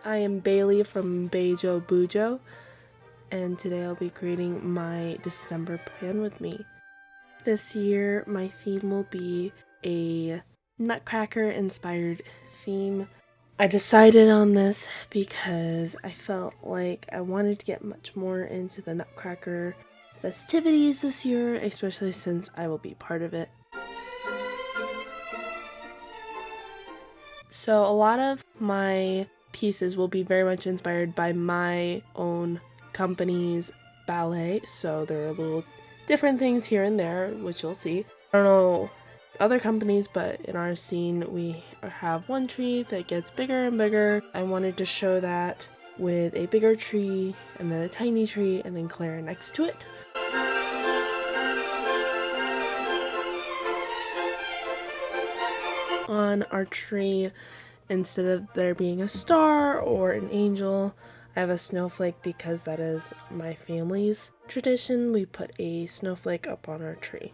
I am Bailey from Beijo Bujo, and today I'll be creating my December plan with me. This year, my theme will be a Nutcracker inspired theme. I decided on this because I felt like I wanted to get much more into the Nutcracker festivities this year, especially since I will be part of it. So a lot of my pieces will be very much inspired by my own company's ballet, so there are little different things here and there, which you'll see. I don't know other companies, but in our scene we have one tree that gets bigger and bigger. I wanted to show that with a bigger tree and then a tiny tree and then Clara next to it. On our tree, instead of there being a star or an angel, I have a snowflake because that is my family's tradition. We put a snowflake up on our tree.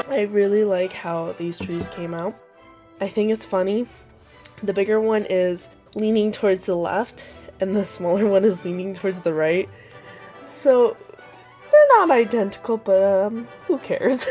I really like how these trees came out. I think it's funny. The bigger one is leaning towards the left and the smaller one is leaning towards the right. So they're not identical, but who cares?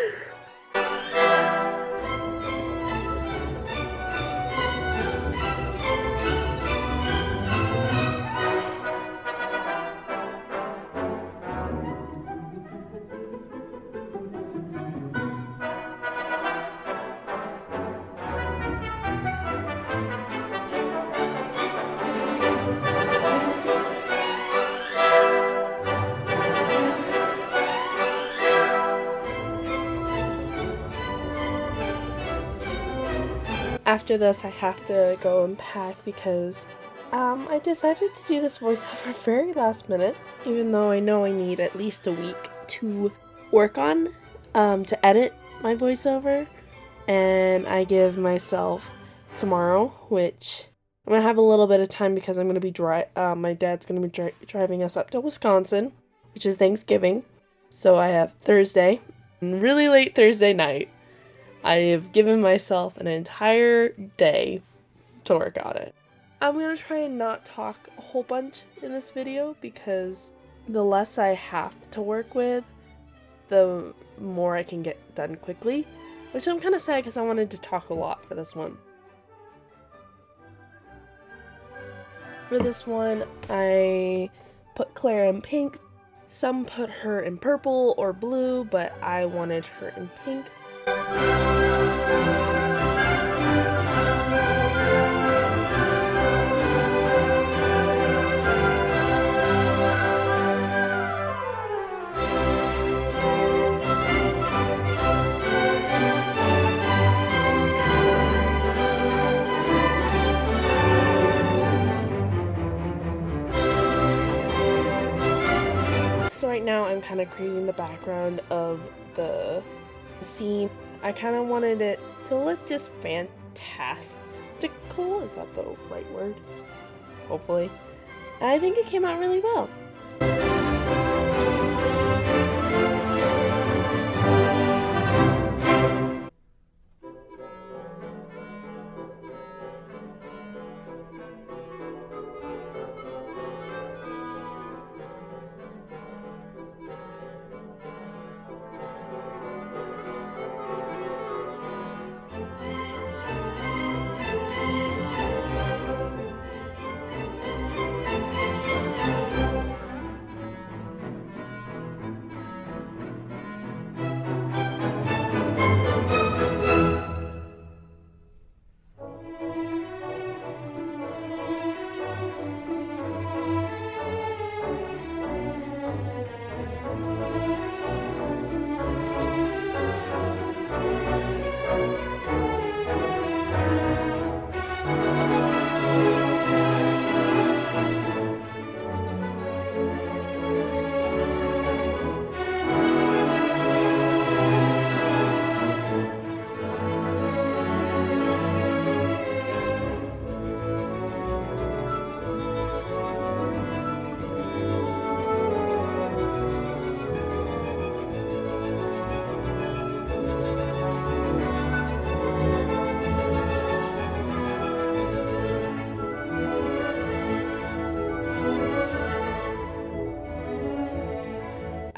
After this, I have to go and pack because I decided to do this voiceover very last minute, even though I know I need at least a week to work on, to edit my voiceover, and I give myself tomorrow, which I'm gonna have a little bit of time because I'm gonna be my dad's gonna be driving us up to Wisconsin, which is Thanksgiving. So I have Thursday, and really late Thursday night. I have given myself an entire day to work on it. I'm gonna try and not talk a whole bunch in this video because the less I have to work with, the more I can get done quickly, which I'm kind of sad because I wanted to talk a lot for this one. For this one, I put Clara in pink. Some put her in purple or blue, but I wanted her in pink. So right now I'm kind of creating the background of the scene. I kind of wanted it to look just fantastical. Is that the right word? Hopefully. And I think it came out really well.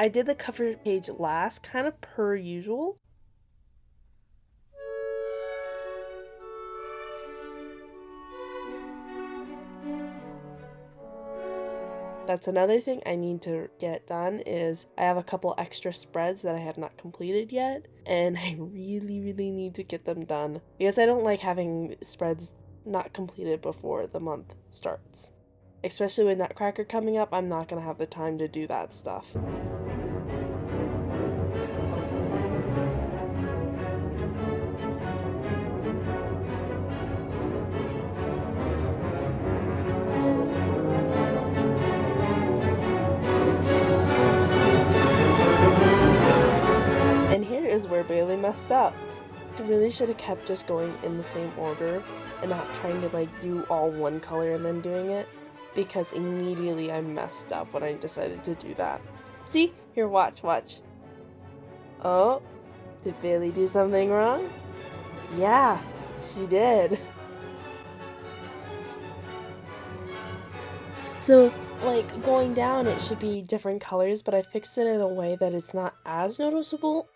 I did the cover page last, kind of per usual. That's another thing I need to get done is I have a couple extra spreads that I have not completed yet, and I really need to get them done because I don't like having spreads not completed before the month starts. Especially with Nutcracker coming up, I'm not going to have the time to do that stuff. And here is where Bailey messed up. I really should have kept just going in the same order and not trying to like do all one color and then doing it, because immediately I messed up when I decided to do that. See? Here, watch. Oh, did Bailey do something wrong? Yeah, she did. So, like, going down, it should be different colors, but I fixed it in a way that it's not as noticeable.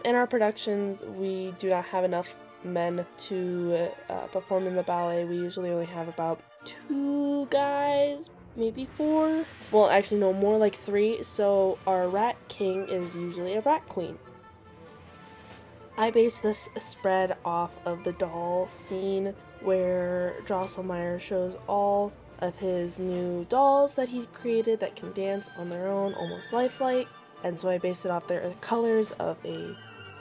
In our productions, we do not have enough men to perform in the ballet. We usually only have about 2 guys, maybe 4. Well, actually no, more like 3. So our rat king is usually a rat queen. I based this spread off of the doll scene where Drosselmeyer shows all of his new dolls that he created that can dance on their own, almost lifelike. And so I based it off their colors of a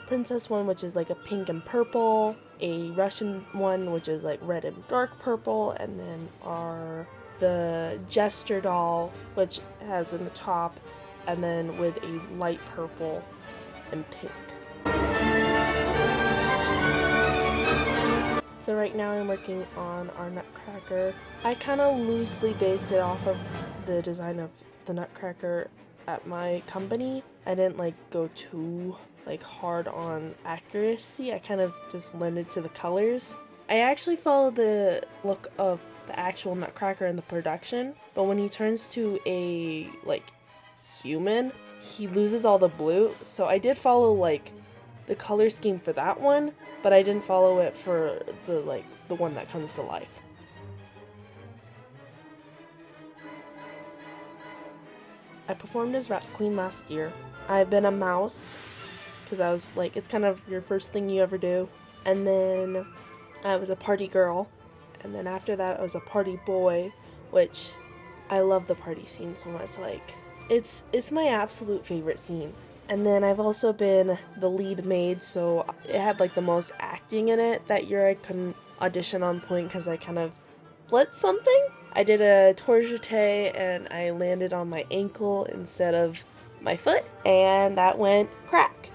princess one, which is like a pink and purple, a Russian one, which is like red and dark purple, and then the jester doll, which has in the top, and then with a light purple and pink. So right now I'm working on our Nutcracker. I kind of loosely based it off of the design of the Nutcracker at my company. I didn't like go too hard on accuracy. I kind of just lended to the colors. I actually followed the look of the actual Nutcracker in the production, but when he turns to a human, he loses all the blue. So I did follow the color scheme for that one, but I didn't follow it for the one that comes to life. I performed as Rat Queen last year. I've been a mouse, because I was it's kind of your first thing you ever do. And then I was a party girl. And then after that I was a party boy, which I love the party scene so much. It's my absolute favorite scene. And then I've also been the lead maid, so it had the most acting in it. That year I couldn't audition on point because I kind of split something. I did a tour jeté and I landed on my ankle instead of my foot, and that went crack.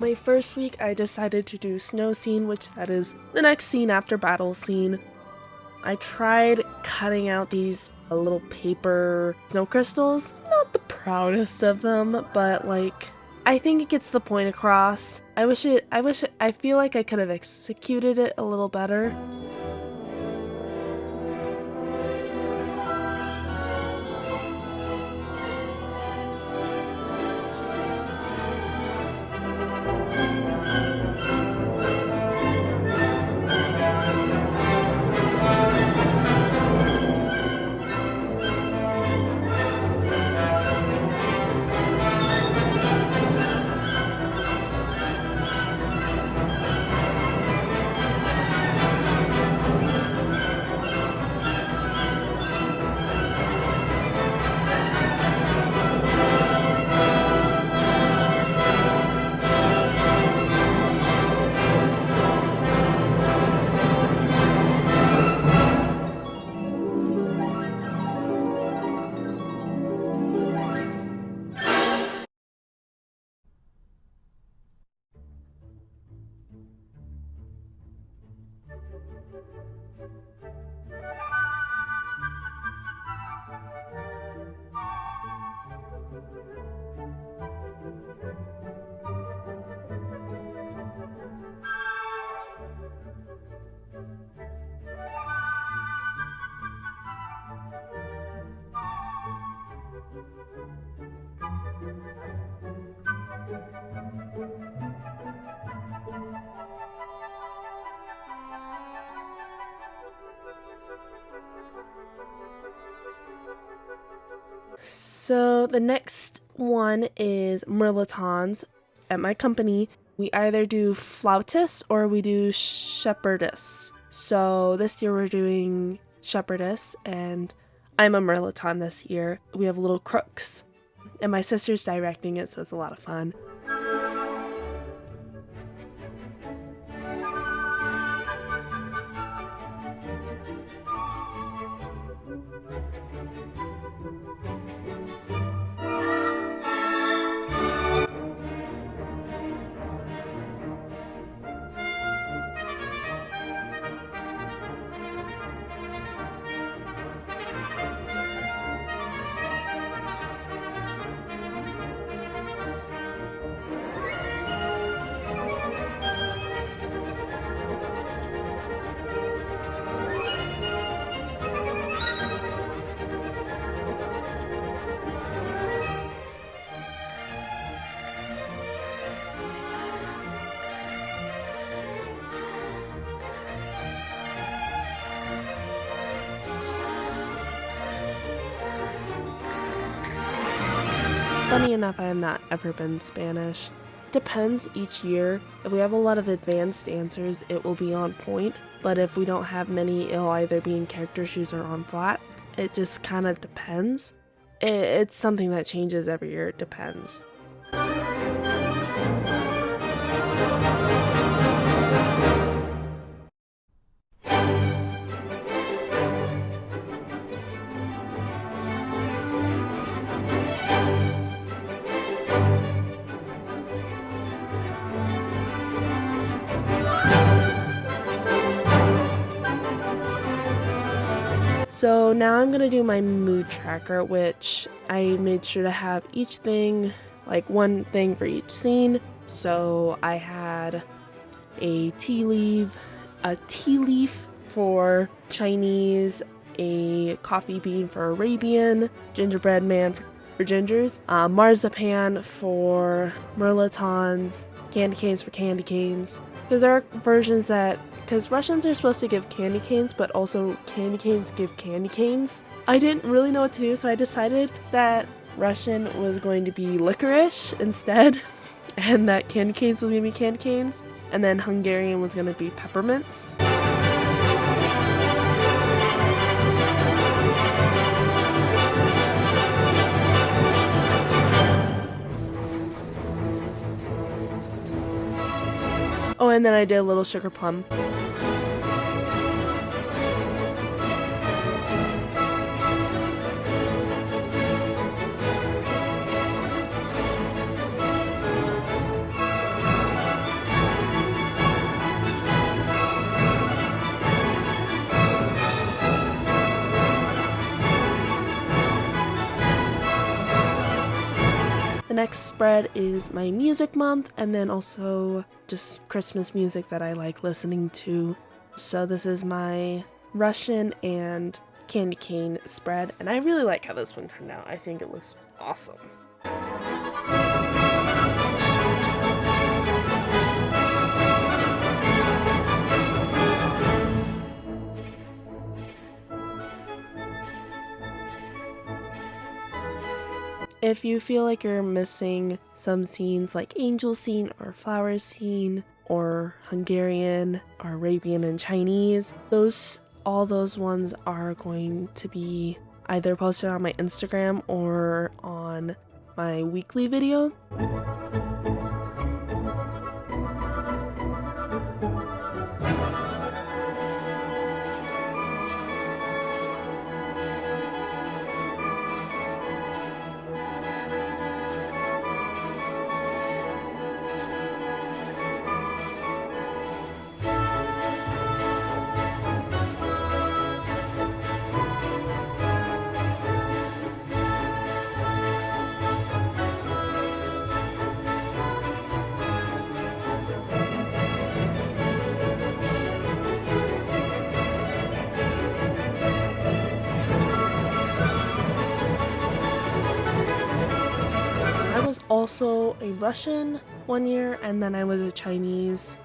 My first week I decided to do snow scene, which that is the next scene after battle scene. I tried cutting out these little paper snow crystals. Not the proudest of them, but I think it gets the point across. I feel like I could have executed it a little better. So the next one is mirlitons. At my company, we either do flautist or we do shepherdess. So this year we're doing shepherdess, and I'm a mirliton this year. We have little crooks, and my sister's directing it, so it's a lot of fun. Funny enough, I have not ever been Spanish. Depends each year. If we have a lot of advanced dancers, it will be on point, but if we don't have many, it'll either be in character shoes or on flat. It just kind of depends. It's something that changes every year. It depends. So now I'm gonna do my mood tracker, which I made sure to have each thing, like one thing for each scene. So I had a tea leaf for Chinese, a coffee bean for Arabian, gingerbread man for gingers, marzipan for mirlitons, candy canes for candy canes. Because there are versions because Russians are supposed to give candy canes, but also candy canes give candy canes. I didn't really know what to do, so I decided that Russian was going to be licorice instead, and that candy canes was going to be candy canes, and then Hungarian was going to be peppermints. Oh, and then I did a little sugar plum. The next spread is my music month, and then also just Christmas music that I like listening to. So this is my Russian and candy cane spread, and I really like how this one turned out. I think it looks awesome. If you feel like you're missing some scenes like angel scene or flower scene or Hungarian or Arabian and Chinese, all those ones are going to be either posted on my Instagram or on my weekly video. I was also a Russian one year, and then I was a Chinese.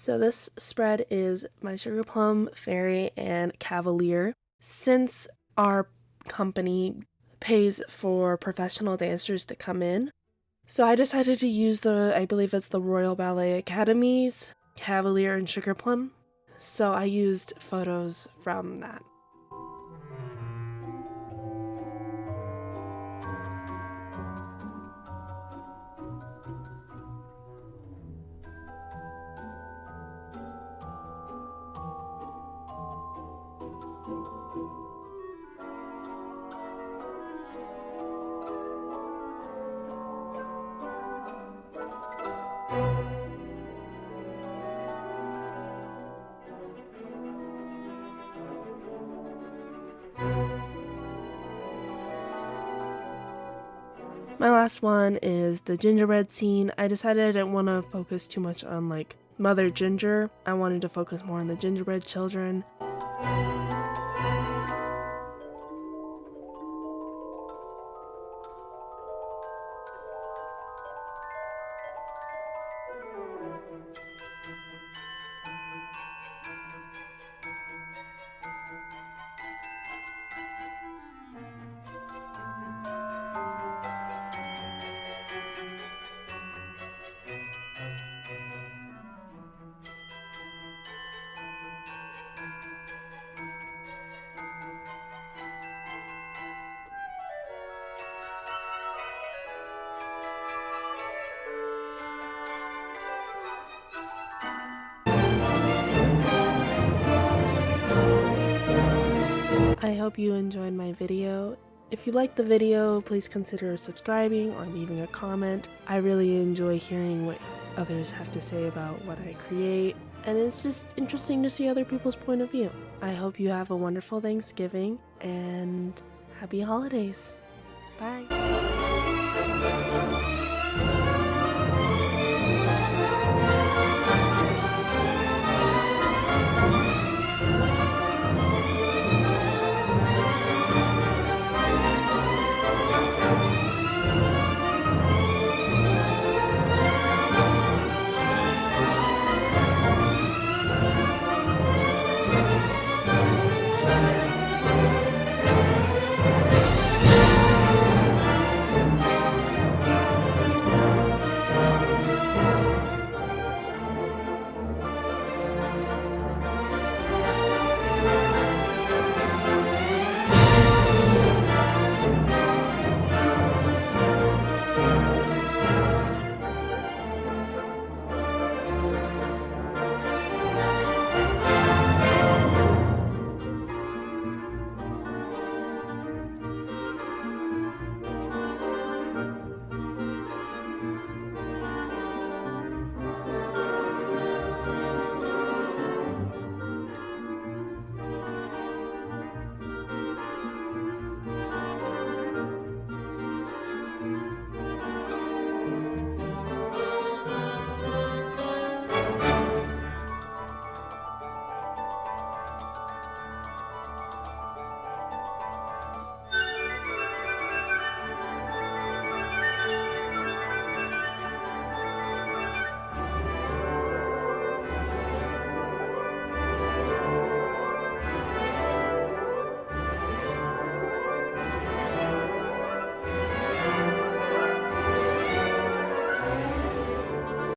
So this spread is my Sugar Plum, Fairy, and Cavalier. Since our company pays for professional dancers to come in, so I decided to use I believe it's the Royal Ballet Academy's Cavalier and Sugar Plum. So I used photos from that. My last one is the gingerbread scene. I decided I didn't want to focus too much on like Mother Ginger. I wanted to focus more on the gingerbread children. I hope you enjoyed my video. If you liked the video, please consider subscribing or leaving a comment. I really enjoy hearing what others have to say about what I create, and it's just interesting to see other people's point of view. I hope you have a wonderful Thanksgiving and happy holidays. Bye.